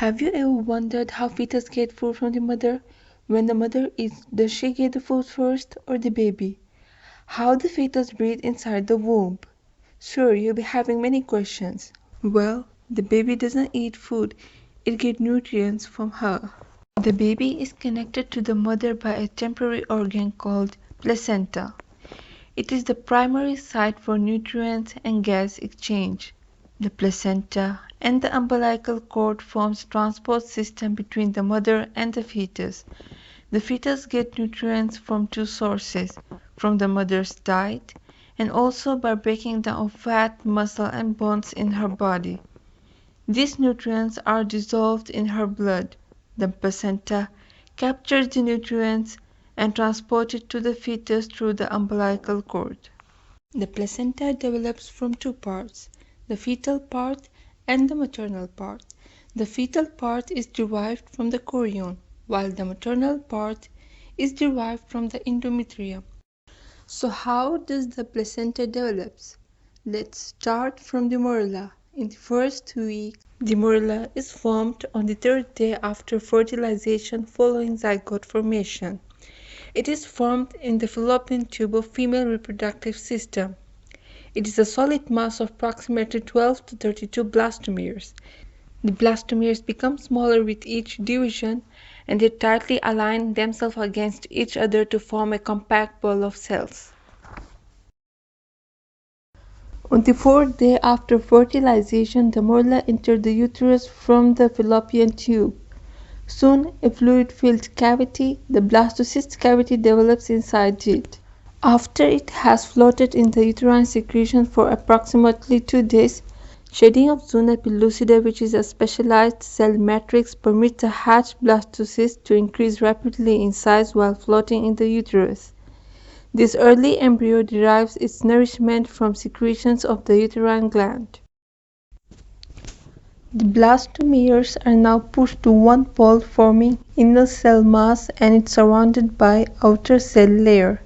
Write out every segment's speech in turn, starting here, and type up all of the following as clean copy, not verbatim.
Have you ever wondered how fetus get food from the mother? When the mother eats, does she get the food first or the baby? How the fetus breathes inside the womb? Sure, you'll be having many questions. Well, the baby doesn't eat food, it gets nutrients from her. The baby is connected to the mother by a temporary organ called placenta. It is the primary site for nutrients and gas exchange. The placenta and the umbilical cord forms a transport system between the mother and the fetus. The fetus gets nutrients from two sources, from the mother's diet and also by breaking down fat, muscle and bones in her body. These nutrients are dissolved in her blood. The placenta captures the nutrients and transports it to the fetus through the umbilical cord. The placenta develops from two parts, the fetal part and the maternal part. The fetal part is derived from the chorion, while the maternal part is derived from the endometrium. So how does the placenta develop? Let's start from the morula. In the first week, the morula is formed on the third day after fertilization following zygote formation. It is formed in the fallopian tube of female reproductive system. It is a solid mass of approximately 12 to 32 blastomeres. The blastomeres become smaller with each division and they tightly align themselves against each other to form a compact ball of cells. On the fourth day after fertilization, the morula enters the uterus from the fallopian tube. Soon, a fluid-filled cavity, the blastocyst cavity, develops inside it. After it has floated in the uterine secretion for approximately 2 days, shedding of zona pellucida, which is a specialized cell matrix, permits the hatched blastocyst to increase rapidly in size while floating in the uterus. This early embryo derives its nourishment from secretions of the uterine gland. The blastomeres are now pushed to one pole, forming inner cell mass, and it's surrounded by outer cell layer.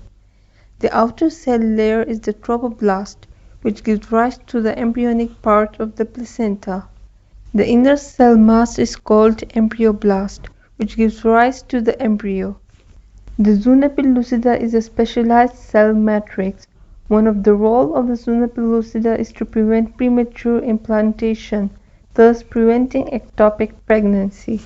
The outer cell layer is the trophoblast, which gives rise to the embryonic part of the placenta. The inner cell mass is called embryoblast, which gives rise to the embryo. The zona pellucida is a specialized cell matrix. One of the roles of the zona pellucida is to prevent premature implantation, thus preventing ectopic pregnancy.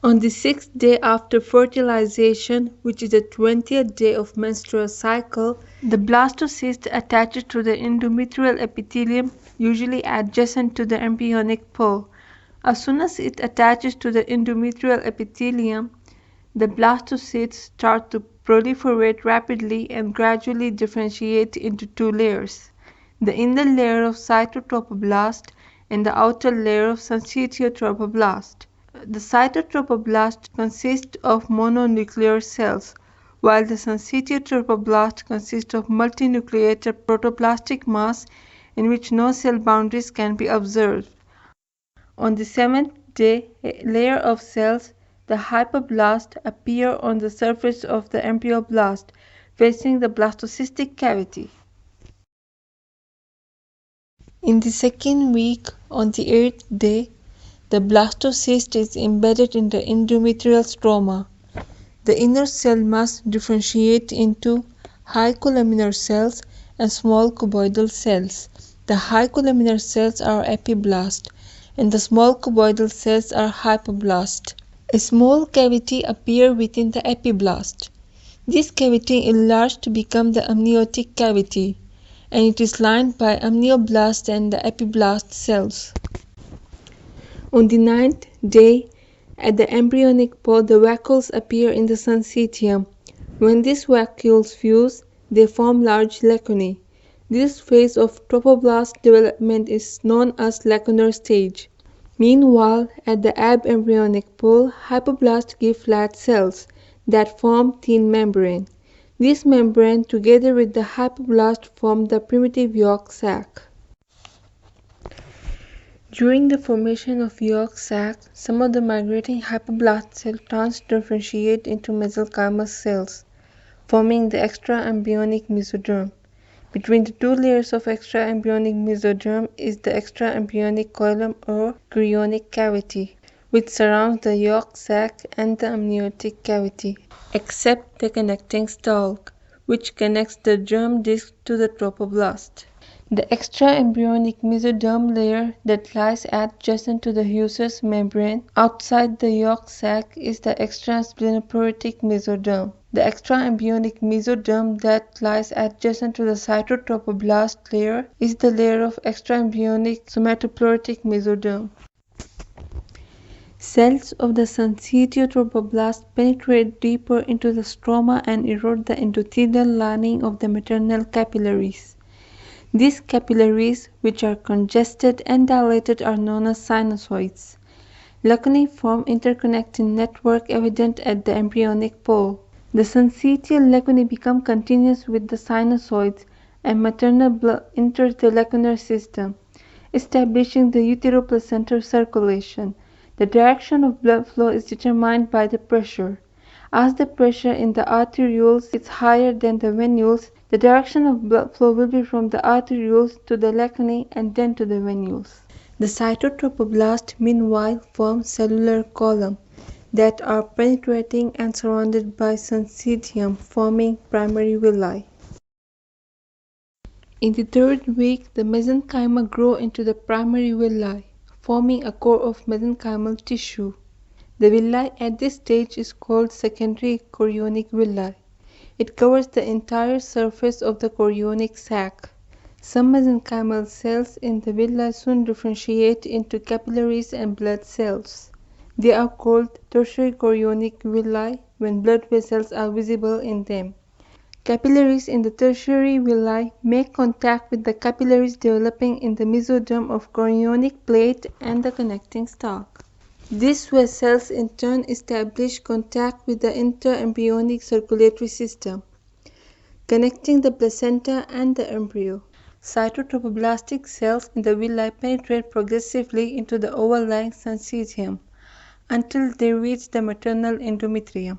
On the 6th day after fertilization, which is the 20th day of menstrual cycle, the blastocyst attaches to the endometrial epithelium, usually adjacent to the embryonic pole. As soon as it attaches to the endometrial epithelium, the blastocysts start to proliferate rapidly and gradually differentiate into two layers, the inner layer of cytotrophoblast and the outer layer of syncytiotrophoblast. The cytotrophoblast consists of mononuclear cells, while the syncytiotrophoblast consists of multinucleated protoplastic mass in which no cell boundaries can be observed. On the 7th day, a layer of cells, the hypoblast, appear on the surface of the embryoblast, facing the blastocystic cavity. In the second week, on the 8th day, the blastocyst is embedded in the endometrial stroma. The inner cell mass differentiates into high columnar cells and small cuboidal cells. The high columnar cells are epiblast, and the small cuboidal cells are hypoblast. A small cavity appears within the epiblast. This cavity enlarged to become the amniotic cavity, and it is lined by amnioblast and the epiblast cells. On the 9th day, at the embryonic pole, the vacuoles appear in the syncytium. When these vacuoles fuse, they form large lacunae. This phase of trophoblast development is known as lacunar stage. Meanwhile, at the abembryonic pole, hypoblasts give flat cells that form thin membrane. This membrane, together with the hypoblast, form the primitive yolk sac. During the formation of yolk sac, some of the migrating hypoblast cells transdifferentiate into mesenchymal cells, forming the extraembryonic mesoderm. Between the two layers of extraembryonic mesoderm is the extraembryonic coelom or chorionic cavity. which surrounds the yolk sac and the amniotic cavity, except the connecting stalk, which connects the germ disc to the trophoblast. The extra-embryonic mesoderm layer that lies adjacent to the Husser's membrane outside the yolk sac is the extrasplenopoietic mesoderm. The extra-embryonic mesoderm that lies adjacent to the cytotrophoblast layer is the layer of extra-embryonic somatopleuritic mesoderm. Cells of the syncytiotrophoblast penetrate deeper into the stroma and erode the endothelial lining of the maternal capillaries. These capillaries, which are congested and dilated, are known as sinusoids. Lacunae form interconnecting network evident at the embryonic pole. The syncytial lacunae become continuous with the sinusoids, and maternal blood enters the lacunar system, establishing the uteroplacental circulation. The direction of blood flow is determined by the pressure. As the pressure in the arterioles is higher than the venules, the direction of blood flow will be from the arterioles to the lacunae and then to the venules. The cytotrophoblast, meanwhile, form cellular columns that are penetrating and surrounded by syncytium, forming primary villi. In the third week, the mesenchyma grow into the primary villi, forming a core of mesenchymal tissue. The villi at this stage is called secondary chorionic villi. It covers the entire surface of the chorionic sac. Some mesenchymal cells in the villi soon differentiate into capillaries and blood cells. They are called tertiary chorionic villi when blood vessels are visible in them. Capillaries in the tertiary villi make contact with the capillaries developing in the mesoderm of chorionic plate and the connecting stalk. These vessels in turn establish contact with the interembryonic circulatory system, connecting the placenta and the embryo. Cytotrophoblastic cells in the villi penetrate progressively into the overlying syncytium until they reach the maternal endometrium.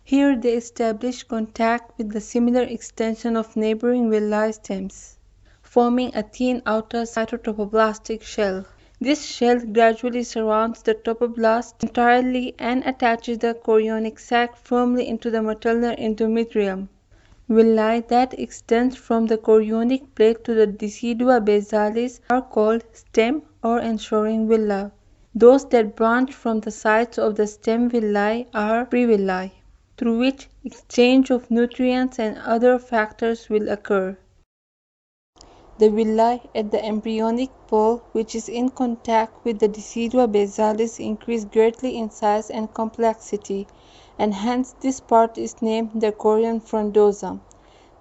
Here they establish contact with the similar extension of neighboring villi stems, forming a thin outer cytotrophoblastic shell. This shell gradually surrounds the trophoblast entirely and attaches the chorionic sac firmly into the maternal endometrium. Villi that extend from the chorionic plate to the decidua basalis are called stem or ensuring villi. Those that branch from the sides of the stem villi are previlli, through which exchange of nutrients and other factors will occur. The villi at the embryonic pole, which is in contact with the decidua basalis, increase greatly in size and complexity, and hence this part is named the chorion frondosum.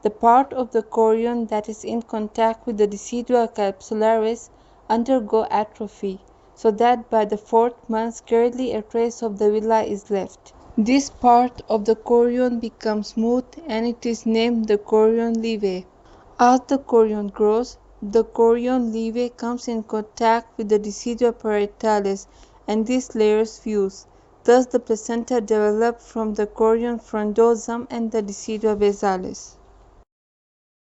The part of the chorion that is in contact with the decidua capsularis undergo atrophy, so that by the fourth month scarcely a trace of the villi is left. This part of the chorion becomes smooth and it is named the chorion leve. As the chorion grows, the chorion leve comes in contact with the decidua parietalis and these layers fuse. Thus the placenta develops from the chorion frondosum and the decidua basalis.